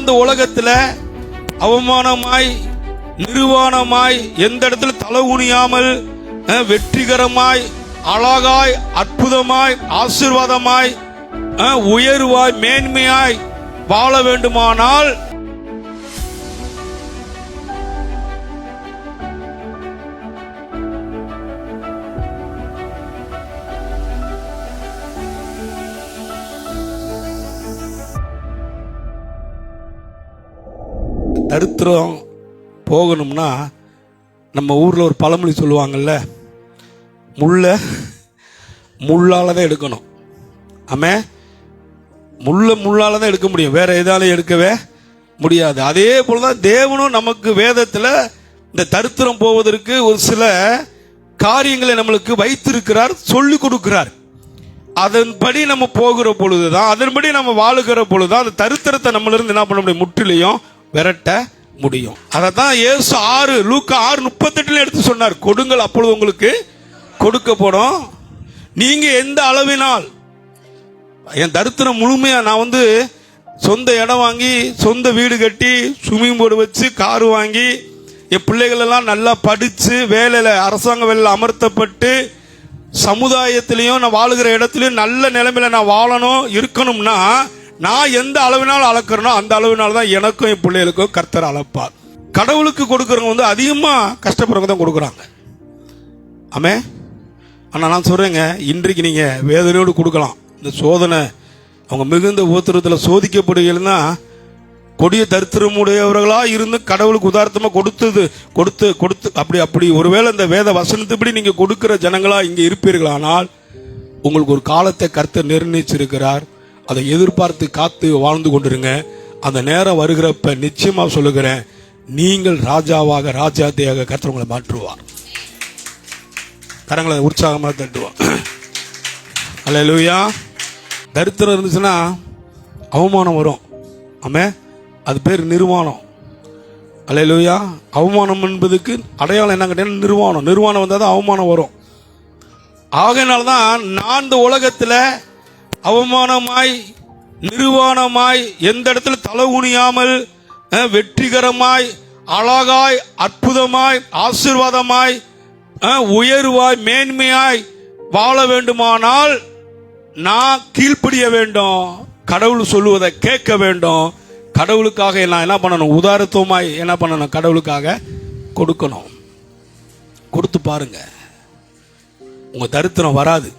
இந்த உலகத்துல அவமானமாய் நிர்வாணமாய் எந்த இடத்துல தலை குனியாமல் வெற்றிகரமாய் அழகாய் அற்புதமாய் ஆசீர்வாதமாய் உயர்வாய் மேன்மையாய் வாழ வேண்டுமானால் தரித்திரம் போகணும்னா நம்ம ஊரில் ஒரு பழமொழி சொல்லுவாங்கல்ல, முள்ளால் தான் எடுக்கணும். ஆமே, முள்ளால் தான் எடுக்க முடியும், வேற எதாலும் எடுக்கவே முடியாது. அதே போல தான் தேவனும் நமக்கு வேதத்தில் இந்த தரித்திரம் போவதற்கு ஒரு சில காரியங்களை நம்மளுக்கு வைத்திருக்கிறார், சொல்லி கொடுக்கிறார். அதன்படி நம்ம போகிற பொழுதுதான், அதன்படி நம்ம வாழுகிற பொழுதுதான் அந்த தரித்திரத்தை நம்மளிருந்து என்ன பண்ண முடியும், முற்றிலையும் விரட்ட முடியும். அதைத்தான் இயேசு லூக்கா 6:38 எடுத்து சொன்னார். கொடுங்கள், அப்பொழுது உங்களுக்கு கொடுக்கப்படும். நீங்க எந்த அளவினால், என் தரித்திரம் முழுமையா நான் சொந்த இடம் வாங்கி சொந்த வீடு கட்டி ஸ்விம்மிங் பூல் வச்சு கார் வாங்கி என் பிள்ளைகள் எல்லாம் நல்லா படிச்சு வேலையில அரசாங்க வேலையில் அமர்த்தப்பட்டு சமுதாயத்திலையும் நான் வாழுகிற இடத்துலையும் நல்ல நிலைமையில நான் வாழணும் இருக்கணும்னா நான் எந்த அளவினால் அளக்கிறனோ அந்த அளவினால் தான் எனக்கும் என் பிள்ளைகளுக்கும் கர்த்தர் அளப்பார். கடவுளுக்கு கொடுக்குறவங்க அதிகமா கஷ்டப்படுறவங்க தான் கொடுக்குறாங்க. ஆமே, ஆனால் நான் சொல்றேங்க, இன்றைக்கு நீங்க வேதனையோடு கொடுக்கலாம். இந்த சோதனை அவங்க மிகுந்த உபத்திரத்தில் சோதிக்கப்படுகிறதுனா கொடிய தரித்திரமுடையவர்களா இருந்து கடவுளுக்கு உதாரணமா கொடுத்து அப்படி ஒருவேளை இந்த வேத வசனத்துப்படி நீங்க கொடுக்கிற ஜனங்களா இங்க இருப்பீர்களானால் உங்களுக்கு ஒரு காலத்தை கர்த்தர் நிர்ணயிச்சிருக்கிறார். அதை எதிர்பார்த்து காத்து வாழ்ந்து கொண்டிருங்க. அந்த நேரம் வருகிறப்ப நிச்சயமா சொல்லுகிறேன், நீங்கள் ராஜாவாக ராஜாத்தியாக கர்த்தர் உங்களை மாற்றுவார். கரங்களை உற்சாகமாக தட்டுவார். அல்லேலூயா. தரித்திரம் இருந்துச்சுன்னா அவமானம் வரும். ஆமே, அது பேர் நிர்வாணம். அல்லேலூயா. அவமானம் என்பதுக்கு அடையாளம் என்ன கேட்டீங்கன்னா நிர்வாணம் வந்தால் தான் அவமானம் வரும். ஆகையினால்தான் நான் இந்த உலகத்துல அவமானமாய் நிர்வாணமாய் எந்த இடத்துல தலை குனியாமல் வெற்றிகரமாய் அழகாய் அற்புதமாய் ஆசீர்வாதமாய் உயர்வாய் மேன்மையாய் வாழ வேண்டுமானால் நான் கீழ்ப்படிய வேண்டும், கடவுள் சொல்லுவதை கேட்க வேண்டும். கடவுளுக்காக நான் என்ன பண்ணணும், உதாரணத்துவமாய் என்ன பண்ணணும், கடவுளுக்காக கொடுக்கணும். கொடுத்து பாருங்க, உங்க தரித்திரம் வராது.